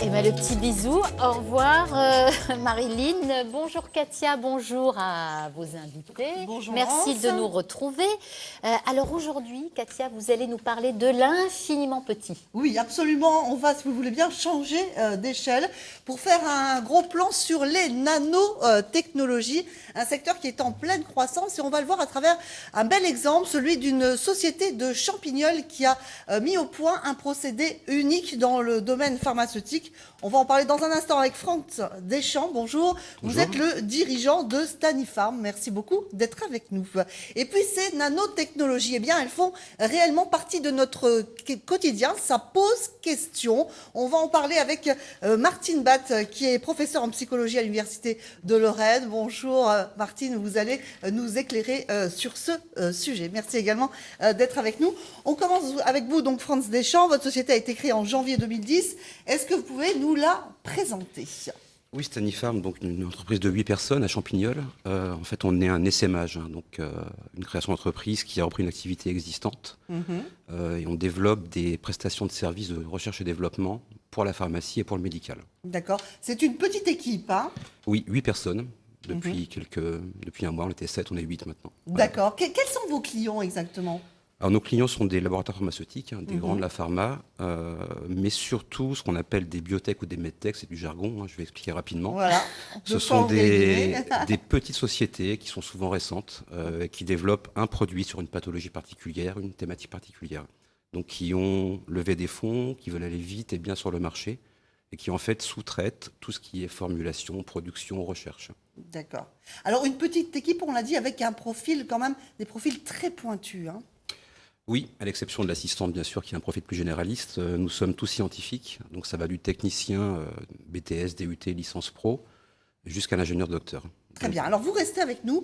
Tu mets le petit bisou. Au revoir Marilyn. Bonjour Katia, bonjour à vos invités. Bonjour. Merci de nous retrouver. Alors aujourd'hui, Katia, vous allez nous parler de l'infiniment petit. Oui, absolument. On va, si vous voulez bien, changer d'échelle pour faire un gros plan sur les nanotechnologies, un secteur qui est en pleine croissance. Et on va le voir à travers un bel exemple, celui d'une société de Champignol qui a mis au point un procédé unique dans le domaine pharmaceutique. On va en parler dans un instant avec Franz Deschamps. Bonjour. Vous êtes le dirigeant de Stanifarm. Merci beaucoup d'être avec nous. Et puis ces nanotechnologies, eh bien, elles font réellement partie de notre quotidien. Ça pose question. On va en parler avec Martine Batt, qui est professeure en psychologie à l'Université de Lorraine. Bonjour Martine, vous allez nous éclairer sur ce sujet. Merci également d'être avec nous. On commence avec vous, donc Franz Deschamps. Votre société a été créée en janvier 2010. Est-ce que vous pouvez nous la présenter ? Oui, Stanifarm, donc une entreprise de 8 personnes à Champignol. En fait, on est un essaimage, donc une création d'entreprise qui a repris une activité existante. Et on développe des prestations de services de recherche et développement pour la pharmacie et pour le médical. D'accord. C'est une petite équipe, hein ? Oui, 8 personnes. Depuis un mois, on était 7, on est 8 maintenant. D'accord. Quels sont vos clients exactement ? Alors, nos clients sont des laboratoires pharmaceutiques, des grands de la pharma, mais surtout ce qu'on appelle des biotech ou des medtech, c'est du jargon, je vais expliquer rapidement. Voilà. Ce sont des petites sociétés qui sont souvent récentes, qui développent un produit sur une pathologie particulière, une thématique particulière. Donc qui ont levé des fonds, qui veulent aller vite et bien sur le marché, et qui en fait sous-traitent tout ce qui est formulation, production, recherche. D'accord. Alors une petite équipe, on l'a dit, avec un profil quand même, des profils très pointus, hein. Oui, à l'exception de l'assistante, bien sûr, qui a un profil plus généraliste. Nous sommes tous scientifiques, donc ça va du technicien, BTS, DUT, licence pro, jusqu'à l'ingénieur-docteur. Très bien. Alors, vous restez avec nous.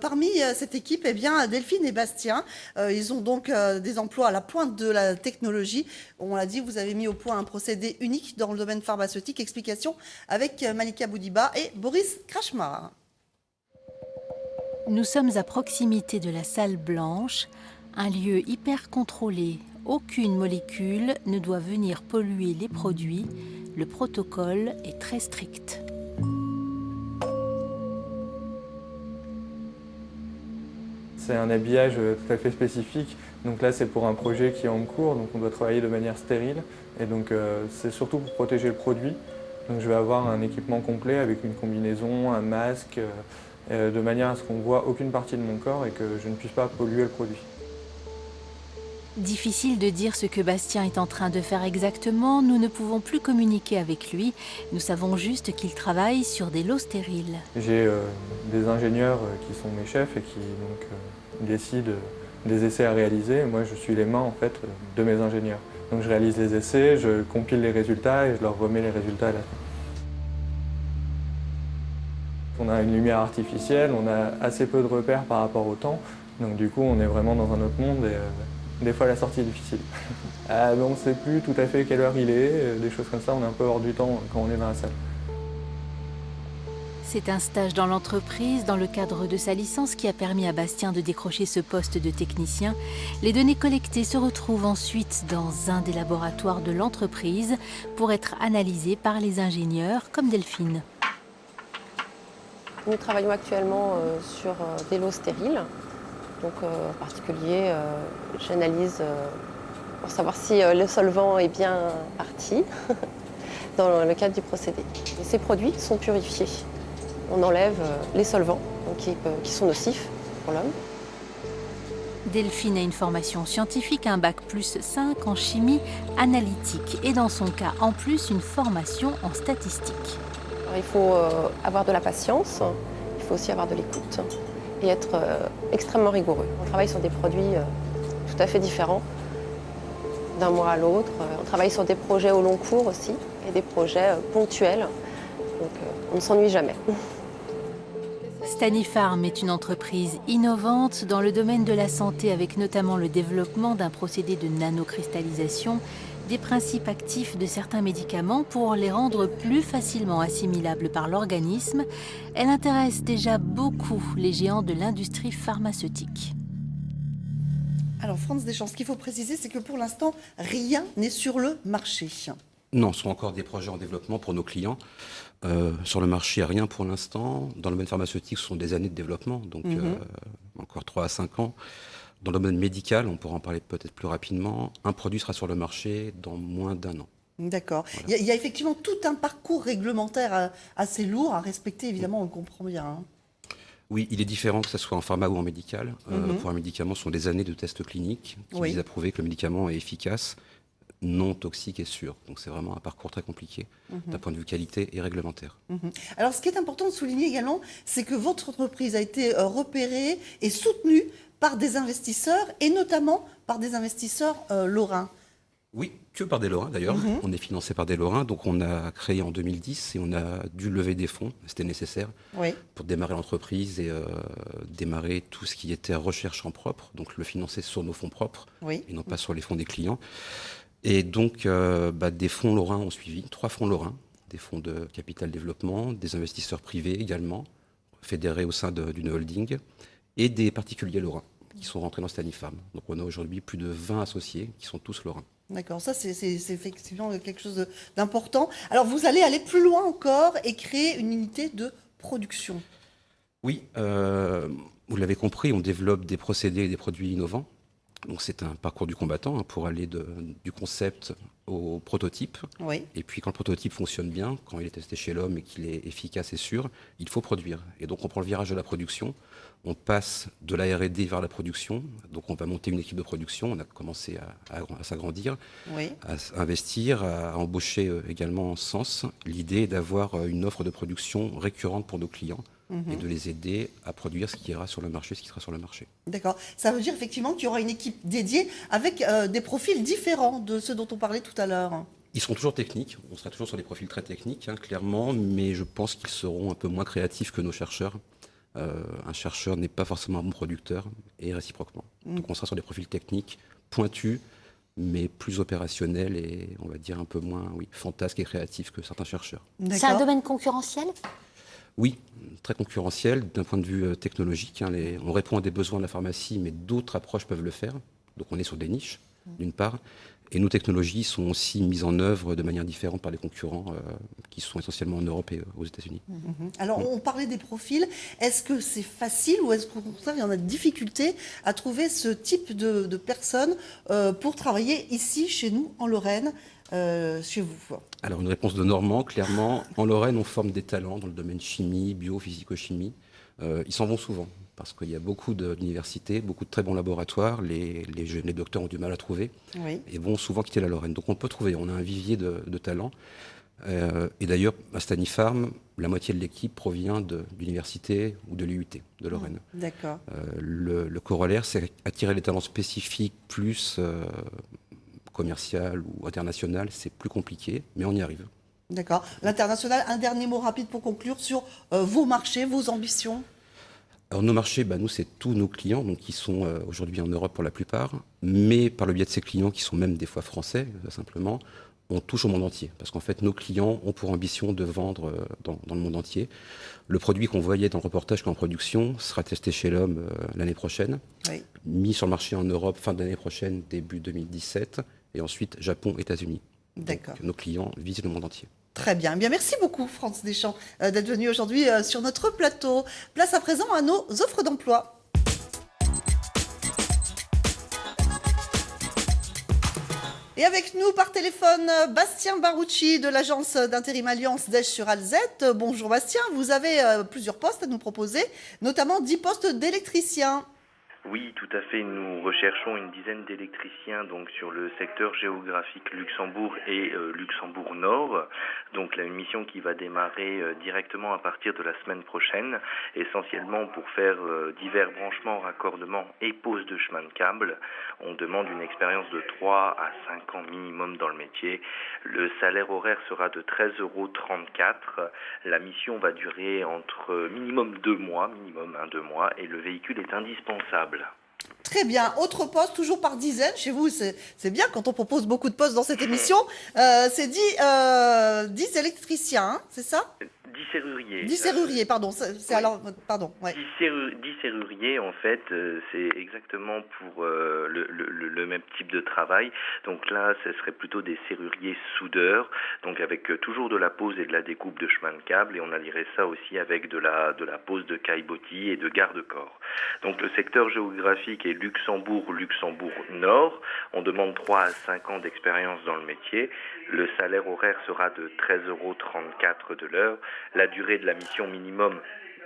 Parmi cette équipe, eh bien, Delphine et Bastien, ils ont donc des emplois à la pointe de la technologie. On l'a dit, vous avez mis au point un procédé unique dans le domaine pharmaceutique. Explication avec Malika Boudiba et Boris Krachmar. Nous sommes à proximité de la salle blanche, un lieu hyper contrôlé. Aucune molécule ne doit venir polluer les produits. Le protocole est très strict. C'est un habillage tout à fait spécifique. Donc là, c'est pour un projet qui est en cours, donc on doit travailler de manière stérile. Et donc c'est surtout pour protéger le produit. Donc je vais avoir un équipement complet avec une combinaison, un masque, de manière à ce qu'on ne voit aucune partie de mon corps et que je ne puisse pas polluer le produit. Difficile de dire ce que Bastien est en train de faire exactement. Nous ne pouvons plus communiquer avec lui. Nous savons juste qu'il travaille sur des lots stériles. J'ai des ingénieurs qui sont mes chefs et qui donc, décident des essais à réaliser. Moi, je suis les mains en fait de mes ingénieurs. Donc je réalise les essais, je compile les résultats et je leur remets les résultats à la fin. On a une lumière artificielle, on a assez peu de repères par rapport au temps. Donc du coup, on est vraiment dans un autre monde et des fois la sortie est difficile. On ne sait plus tout à fait quelle heure il est, des choses comme ça, on est un peu hors du temps quand on est dans la salle. C'est un stage dans l'entreprise, dans le cadre de sa licence, qui a permis à Bastien de décrocher ce poste de technicien. Les données collectées se retrouvent ensuite dans un des laboratoires de l'entreprise pour être analysées par les ingénieurs comme Delphine. Nous travaillons actuellement sur des lots stériles. Donc en particulier, j'analyse pour savoir si le solvant est bien parti dans le cadre du procédé. Et ces produits sont purifiés. On enlève les solvants donc, qui sont nocifs pour l'homme. Delphine a une formation scientifique, un bac plus 5 en chimie analytique et dans son cas, en plus, une formation en statistique. Alors, il faut avoir de la patience, il faut aussi avoir de l'écoute et être extrêmement rigoureux. On travaille sur des produits tout à fait différents d'un mois à l'autre. On travaille sur des projets au long cours aussi et des projets ponctuels. Donc on ne s'ennuie jamais. Stanifarm est une entreprise innovante dans le domaine de la santé avec notamment le développement d'un procédé de nanocristallisation des principes actifs de certains médicaments pour les rendre plus facilement assimilables par l'organisme. Elle intéresse déjà beaucoup les géants de l'industrie pharmaceutique. Alors, Franz Deschamps, ce qu'il faut préciser, c'est que pour l'instant, rien n'est sur le marché. Non, ce sont encore des projets en développement pour nos clients. Sur le marché, rien pour l'instant. Dans le domaine pharmaceutique, ce sont des années de développement, donc encore 3 à 5 ans. Dans le domaine médical, on pourra en parler peut-être plus rapidement, un produit sera sur le marché dans moins d'1 an. D'accord. Voilà. Il y a effectivement tout un parcours réglementaire assez lourd à respecter, évidemment, on le comprend bien. Hein. Oui, il est différent que ce soit en pharma ou en médical. Pour un médicament, ce sont des années de tests cliniques qui visent à prouver que le médicament est efficace, non toxique et sûr. Donc c'est vraiment un parcours très compliqué d'un point de vue qualité et réglementaire. Alors ce qui est important de souligner également, c'est que votre entreprise a été repérée et soutenue par des investisseurs, et notamment par des investisseurs lorrains. Oui, que par des Lorrains d'ailleurs. On est financé par des Lorrains, donc on a créé en 2010 et on a dû lever des fonds, c'était nécessaire, pour démarrer l'entreprise et démarrer tout ce qui était recherche en propre, donc le financer sur nos fonds propres et non pas sur les fonds des clients. Et donc des fonds lorrains ont suivi, 3 fonds lorrains, des fonds de capital développement, des investisseurs privés également, fédérés au sein d'une holding, et des particuliers lorrains qui sont rentrés dans Stanifarm. Donc on a aujourd'hui plus de 20 associés qui sont tous lorrains. D'accord, ça c'est effectivement quelque chose d'important. Alors vous allez aller plus loin encore et créer une unité de production. Oui, vous l'avez compris, on développe des procédés et des produits innovants. Donc c'est un parcours du combattant pour aller du concept au prototype. Et puis quand le prototype fonctionne bien, quand il est testé chez l'homme et qu'il est efficace et sûr, il faut produire. Et donc on prend le virage de la production, on passe de la R&D vers la production. Donc on va monter une équipe de production, on a commencé à s'agrandir, à investir, à embaucher également en sens. L'idée est d'avoir une offre de production récurrente pour nos clients. Et de les aider à produire ce qui ira sur le marché, ce qui sera sur le marché. D'accord. Ça veut dire effectivement qu'il y aura une équipe dédiée avec des profils différents de ceux dont on parlait tout à l'heure. Ils seront toujours techniques, on sera toujours sur des profils très techniques, clairement, mais je pense qu'ils seront un peu moins créatifs que nos chercheurs. Un chercheur n'est pas forcément un bon producteur, et réciproquement. Donc on sera sur des profils techniques, pointus, mais plus opérationnels et on va dire un peu moins fantasques et créatifs que certains chercheurs. C'est un domaine concurrentiel ? Oui, très concurrentiel d'un point de vue technologique. On répond à des besoins de la pharmacie, mais d'autres approches peuvent le faire. Donc on est sur des niches, d'une part. Et nos technologies sont aussi mises en œuvre de manière différente par les concurrents qui sont essentiellement en Europe et aux États-Unis. Alors on parlait des profils. Est-ce que c'est facile ou est-ce qu'au contraire il y en a de difficultés à trouver ce type de personnes pour travailler ici, chez nous, en Lorraine, chez vous? Alors une réponse de Normand, clairement. En Lorraine, on forme des talents dans le domaine chimie, bio, physico-chimie. Ils s'en vont souvent parce qu'il y a beaucoup d'universités, beaucoup de très bons laboratoires. Les docteurs ont du mal à trouver et vont souvent quitter la Lorraine. Donc on peut trouver, on a un vivier de talents. Et d'ailleurs, à Stanifarm, la moitié de l'équipe provient de l'université ou de l'IUT de Lorraine. D'accord. Le corollaire, c'est attirer les talents spécifiques plus commercial ou international, c'est plus compliqué, mais on y arrive. D'accord. L'international, un dernier mot rapide pour conclure sur vos marchés, vos ambitions. Alors nos marchés, nous c'est tous nos clients, donc qui sont aujourd'hui en Europe pour la plupart, mais par le biais de ces clients qui sont même des fois français, simplement, on touche au monde entier. Parce qu'en fait, nos clients ont pour ambition de vendre dans le monde entier. Le produit qu'on voyait dans le reportage qu'en production sera testé chez l'homme l'année prochaine, mis sur le marché en Europe fin d'année prochaine, début 2017, et ensuite Japon, États-Unis. D'accord. Donc, nos clients visent le monde entier. Très bien. Eh bien, merci beaucoup, Franz Deschamps, d'être venu aujourd'hui sur notre plateau. Place à présent à nos offres d'emploi. Et avec nous par téléphone, Bastien Barucci de l'agence d'intérim Alliance d'Esch-sur-Alzette. Bonjour Bastien, vous avez plusieurs postes à nous proposer, notamment 10 postes d'électriciens. Oui, tout à fait. Nous recherchons une dizaine d'électriciens donc sur le secteur géographique Luxembourg et Luxembourg Nord. Donc là, une mission qui va démarrer directement à partir de la semaine prochaine, essentiellement pour faire divers branchements, raccordements et pose de chemin de câble. On demande une expérience de 3 à 5 ans minimum dans le métier. Le salaire horaire sera de 13,34 €. La mission va durer entre minimum 2 mois, et le véhicule est indispensable. Très bien. Autre poste, toujours par dizaines. Chez vous, c'est bien quand on propose beaucoup de postes dans cette émission. C'est 10 électriciens, hein, c'est ça ? 10 serruriers. 10 serruriers, pardon. C'est alors, pardon. Ouais. 10 serruriers, en fait, c'est exactement pour le même type de travail. Donc là, ce serait plutôt des serruriers soudeurs, donc avec toujours de la pose et de la découpe de chemin de câble, et on allierait ça aussi avec de la pose de caillebotis et de garde-corps. Donc le secteur géographique est Luxembourg Nord. On demande 3 à 5 ans d'expérience dans le métier. Le salaire horaire sera de 13,34 € de l'heure. La durée de la mission minimum,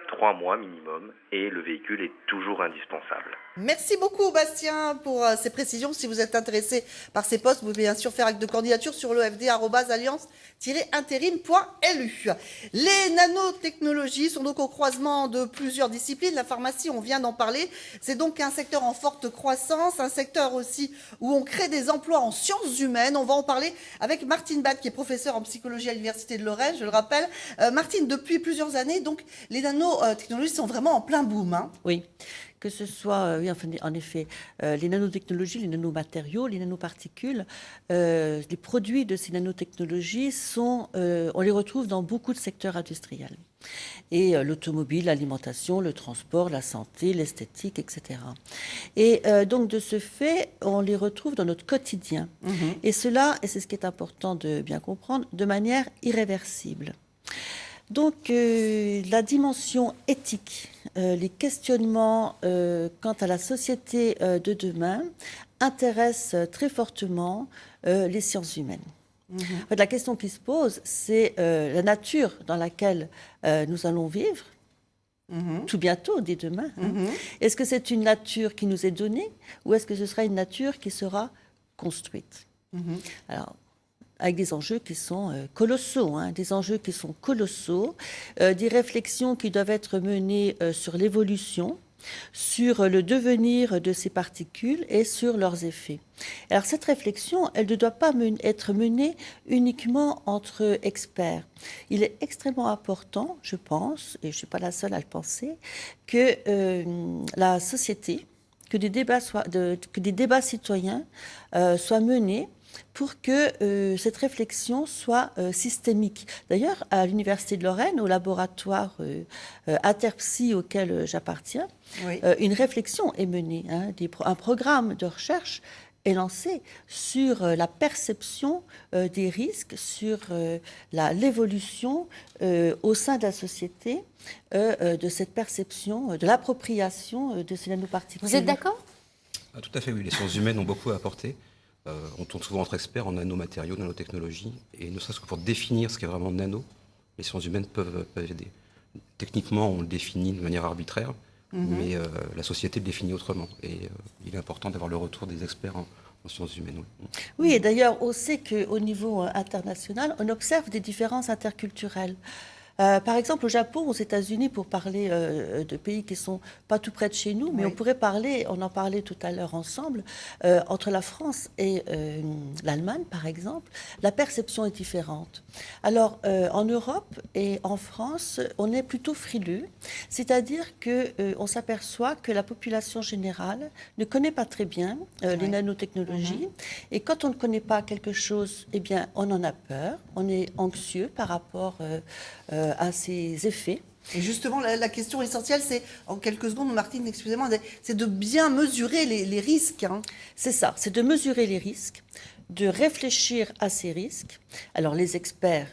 3 mois minimum, et le véhicule est toujours indispensable. Merci beaucoup Bastien pour ces précisions. Si vous êtes intéressé par ces postes, vous pouvez bien sûr faire acte de candidature sur l'OFD@alliance-intérim.lu. Les nanotechnologies sont donc au croisement de plusieurs disciplines. La pharmacie, on vient d'en parler. C'est donc un secteur en forte croissance, un secteur aussi où on crée des emplois en sciences humaines. On va en parler avec Martine Bad, qui est professeure en psychologie à l'Université de Lorraine, je le rappelle. Martine, depuis plusieurs années, donc, les nanotechnologies sont vraiment en plein boom. Hein. Oui. Que ce soit, oui, en effet, les nanotechnologies, les nanomatériaux, les nanoparticules, les produits de ces nanotechnologies on les retrouve dans beaucoup de secteurs industriels. Et l'automobile, l'alimentation, le transport, la santé, l'esthétique, etc. Et donc, de ce fait, on les retrouve dans notre quotidien. Et cela, et c'est ce qui est important de bien comprendre, de manière irréversible. Donc, la dimension éthique, les questionnements quant à la société de demain intéressent très fortement les sciences humaines. En fait, la question qui se pose, c'est la nature dans laquelle nous allons vivre, tout bientôt, dès demain. Est-ce que c'est une nature qui nous est donnée ou est-ce que ce sera une nature qui sera construite? Alors, avec des enjeux qui sont colossaux, des enjeux qui sont colossaux, des réflexions qui doivent être menées sur l'évolution, sur le devenir de ces particules et sur leurs effets. Alors cette réflexion, elle ne doit pas être menée uniquement entre experts. Il est extrêmement important, je pense, et je ne suis pas la seule à le penser, que la société, que des débats citoyens soient menés pour que cette réflexion soit systémique. D'ailleurs, à l'Université de Lorraine, au laboratoire Interpsy auquel j'appartiens, une réflexion est menée. Un programme de recherche est lancé sur la perception des risques, sur l'évolution au sein de la société de cette perception, de l'appropriation de ces nanoparticules. Vous êtes d'accord ? Tout à fait, oui. Les sciences humaines ont beaucoup à apporter. On tourne souvent entre experts en nanomatériaux, nanotechnologie, et ne serait-ce que pour définir ce qu'est vraiment nano, les sciences humaines peuvent aider. Techniquement, on le définit de manière arbitraire, mais la société le définit autrement. Et il est important d'avoir le retour des experts en sciences humaines. Oui, et d'ailleurs, on sait qu'au niveau international, on observe des différences interculturelles. Par exemple, au Japon, aux États-Unis, pour parler de pays qui ne sont pas tout près de chez nous, mais on pourrait parler, on en parlait tout à l'heure ensemble, entre la France et l'Allemagne, par exemple, la perception est différente. Alors, en Europe et en France, on est plutôt frileux, c'est-à-dire qu'on s'aperçoit que la population générale ne connaît pas très bien les nanotechnologies, et quand on ne connaît pas quelque chose, eh bien, on en a peur, on est anxieux par rapport à ses effets. Et justement, la question essentielle, c'est, en quelques secondes, Martine, excusez-moi, c'est de bien mesurer les risques. C'est ça, c'est de mesurer les risques, de réfléchir à ces risques. Alors, les experts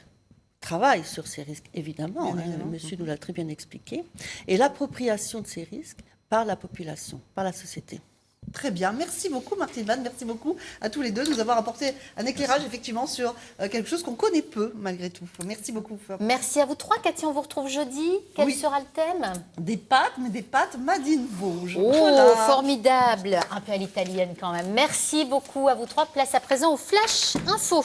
travaillent sur ces risques, évidemment. Monsieur nous l'a très bien expliqué. Et l'appropriation de ces risques par la population, par la société. Très bien. Merci beaucoup, Martine Van. Merci beaucoup à tous les deux de nous avoir apporté un éclairage, effectivement, sur quelque chose qu'on connaît peu, malgré tout. Merci beaucoup. Merci à vous trois. Cathy, on vous retrouve jeudi. Quel sera le thème ? Des pâtes, mais des pâtes made in Vosges. Oh, voilà. Formidable. Un peu à l'italienne quand même. Merci beaucoup à vous trois. Place à présent au Flash Info.